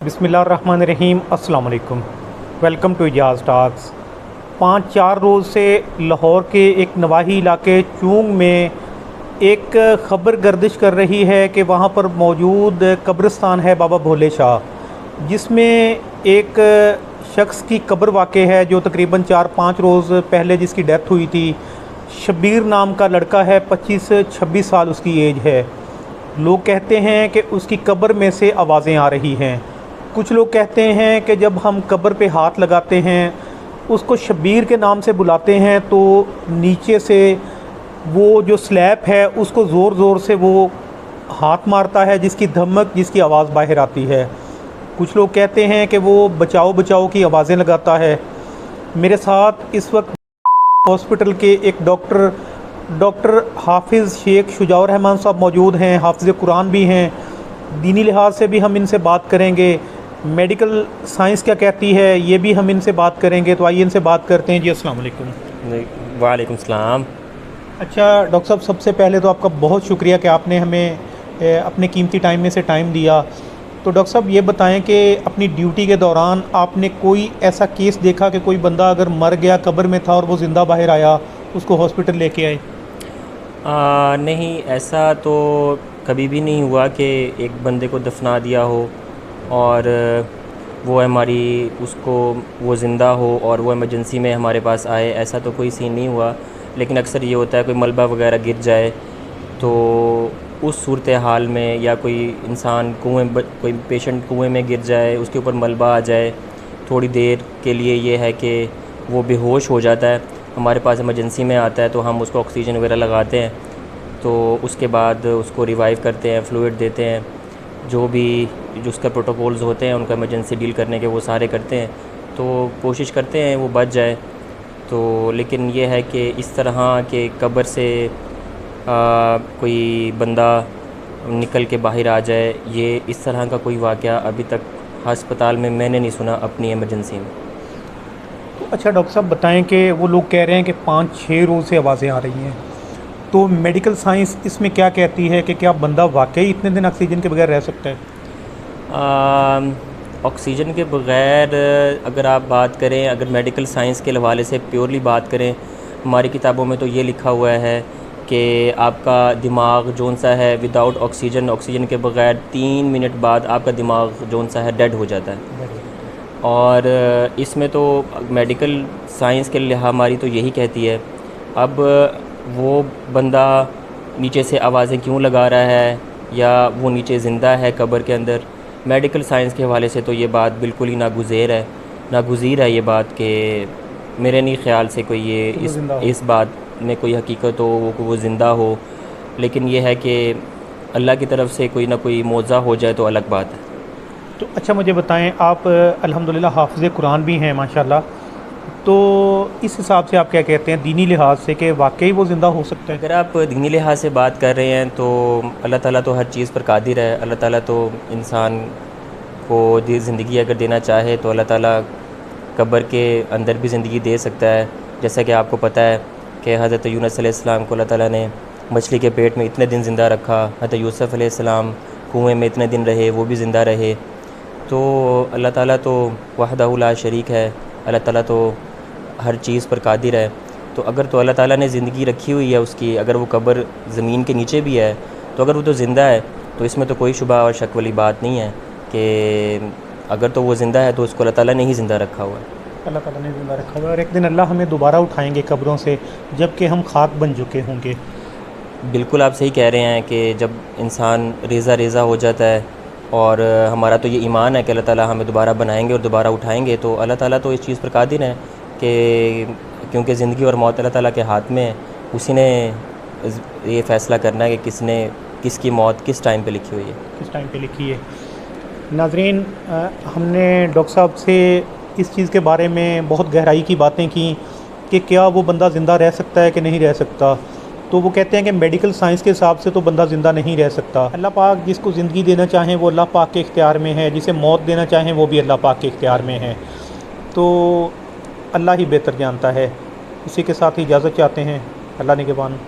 बिस्मिल्लाहिर्रहमानिर्रहीम अस्सलाम वालेकुम। Welcome to Ijaz talks. 5-4 रोज़ से लाहौर के एक नवाही इलाके चूंग में एक ख़बर गर्दिश कर रही है कि वहाँ पर मौजूद कब्रिस्तान है बाबा भोले शाह, जिसमें एक शख्स की कब्र वाक़ई है जो तकरीबन 4-5 रोज़ पहले जिसकी डेथ हुई थी। शब्बीर नाम का लड़का है, 25-26 साल उसकी एज है। लोग कहते हैं कि उसकी कब्र में से आवाज़ें आ रही हैं। कुछ लोग कहते हैं कि जब हम कब्र पे हाथ लगाते हैं, उसको शब्बीर के नाम से बुलाते हैं, तो नीचे से वो जो स्लैब है उसको ज़ोर ज़ोर से वो हाथ मारता है, जिसकी धमक, जिसकी आवाज़ बाहर आती है। कुछ लोग कहते हैं कि वो बचाओ बचाओ की आवाज़ें लगाता है। मेरे साथ इस वक्त हॉस्पिटल के एक डॉक्टर हाफिज़ शेख शुजाउर रहमान साहब मौजूद हैं। हाफिज़ कुरान भी हैं। दीनी लिहाज से भी हम इनसे बात करेंगे। मेडिकल साइंस क्या कहती है ये भी हम इनसे बात करेंगे। तो आइए इनसे बात करते हैं। जी अस्सलाम वालेकुम। वालेकुम सलाम। अच्छा डॉक्टर साहब, सबसे पहले तो आपका बहुत शुक्रिया कि आपने हमें अपने कीमती टाइम में से टाइम दिया। तो डॉक्टर साहब ये बताएं कि अपनी ड्यूटी के दौरान आपने कोई ऐसा केस देखा कि कोई बंदा अगर मर गया, कब्र में था और वो ज़िंदा बाहर आया, उसको हॉस्पिटल लेके आए? नहीं, ऐसा तो कभी भी नहीं हुआ कि एक बंदे को दफना दिया हो और वो हमारी उसको वो ज़िंदा हो और वो इमरजेंसी में हमारे पास आए, ऐसा तो कोई सीन नहीं हुआ। लेकिन अक्सर ये होता है कोई मलबा वगैरह गिर जाए तो उस सूरत हाल में, या कोई इंसान कोई पेशेंट कुएं में गिर जाए, उसके ऊपर मलबा आ जाए, थोड़ी देर के लिए ये है कि वो बेहोश हो जाता है, हमारे पास इमरजेंसी में आता है तो हम उसको ऑक्सीजन वगैरह लगाते हैं। तो उसके बाद उसको रिवाइव करते हैं, फ्लूइड देते हैं, जो उसका प्रोटोकॉल्स होते हैं उनका इमरजेंसी डील करने के वो सारे करते हैं। तो कोशिश करते हैं वो बच जाए। तो लेकिन ये है कि इस तरह के कब्र से कोई बंदा निकल के बाहर आ जाए, ये इस तरह का कोई वाक़या अभी तक हस्पताल में मैंने नहीं सुना अपनी इमरजेंसी में। अच्छा डॉक्टर साहब बताएं कि वो लोग कह रहे हैं कि 5-6 रोज़ से आवाज़ें आ रही हैं, तो मेडिकल साइंस इसमें क्या कहती है कि क्या बंदा वाकई इतने दिन ऑक्सीजन के बगैर रह सकता है? ऑक्सीजन के बग़ैर अगर आप बात करें, अगर मेडिकल साइंस के हवाले से प्योरली बात करें, हमारी किताबों में तो ये लिखा हुआ है कि आपका दिमाग जौन सा है विदाउट ऑक्सीजन के बग़ैर 3 मिनट बाद आपका दिमाग जौन सा है डेड हो जाता है। और इसमें तो मेडिकल साइंस के लिए हमारी तो यही कहती है। अब वो बंदा नीचे से आवाज़ें क्यों लगा रहा है, या वो नीचे ज़िंदा है कब्र के अंदर, मेडिकल साइंस के हवाले से तो ये बात बिल्कुल ही नागुज़ीर है ये बात कि मेरे नहीं ख़्याल से कोई ये इस बात में कोई हकीकत हो वो ज़िंदा हो। लेकिन ये है कि अल्लाह की तरफ से कोई ना कोई मौज़ा हो जाए तो अलग बात है। तो अच्छा मुझे बताएं, आप अल्हम्दुलिल्लाह हाफ़िज़ कुरान भी हैं माशाल्लाह, तो इस हिसाब से आप क्या कहते हैं दीनी लिहाज से कि वाकई वो ज़िंदा हो सकता है? अगर आप दीनी लिहाज से बात कर रहे हैं तो अल्लाह ताला तो हर चीज़ पर कादिर है। अल्लाह ताला तो इंसान को ज़िंदगी अगर देना चाहे तो अल्लाह ताला कब्र के अंदर भी ज़िंदगी दे सकता है। जैसा कि आपको पता है कि हज़रत यूनुस अलैहिस्सलाम को अल्लाह ताला ने मछली के पेट में इतने दिन ज़िंदा रखा, हज़रत यूसुफ़ अलैहिस्सलाम कुएँ में इतने दिन रहे, वो भी ज़िंदा रहे। तो अल्लाह ताला तो वहदहू ला शरीक है, अल्लाह ताला तो हर चीज़ पर कादिर है। तो अगर तो अल्लाह ताला ने ज़िंदगी रखी हुई है उसकी, अगर वो कब्र ज़मीन के नीचे भी है, तो अगर वो तो ज़िंदा है तो इसमें तो कोई शुबा और शक वाली बात नहीं है कि अगर तो वो ज़िंदा है तो उसको अल्लाह ताला ने ही ज़िंदा रखा हुआ है। अल्लाह ताला ने ज़िंदा रखा हुआ है और एक दिन अल्लाह हमें दोबारा उठाएंगे कब्रों से, जबकि हम खाक बन चुके होंगे। बिल्कुल आप सही कह रहे हैं कि जब इंसान रेज़ा हो जाता है, और हमारा तो ये ईमान है कि अल्लाह ताला हमें दोबारा बनाएंगे और दोबारा उठाएंगे, तो अल्लाह ताला तो इस चीज़ पर कादिर है कि क्योंकि ज़िंदगी और मौत अल्लाह ताला के हाथ में है, उसी ने ये फ़ैसला करना है कि किसकी मौत किस टाइम पे लिखी हुई है, किस टाइम पे लिखी है। नाज़रीन, हमने डॉक्टर साहब से इस चीज़ के बारे में बहुत गहराई की बातें की कि क्या वो बंदा ज़िंदा रह सकता है कि नहीं रह सकता। तो वो कहते हैं कि मेडिकल साइंस के हिसाब से तो बंदा ज़िंदा नहीं रह सकता। अल्लाह पाक जिसको ज़िंदगी देना चाहें वो अल्लाह पाक के इख्तियार में है, जिसे मौत देना चाहें वो भी अल्लाह पाक के इख्तियार में है। तो अल्लाह ही बेहतर जानता है। इसी के साथ ही इजाज़त चाहते हैं। अल्लाह निगहबान।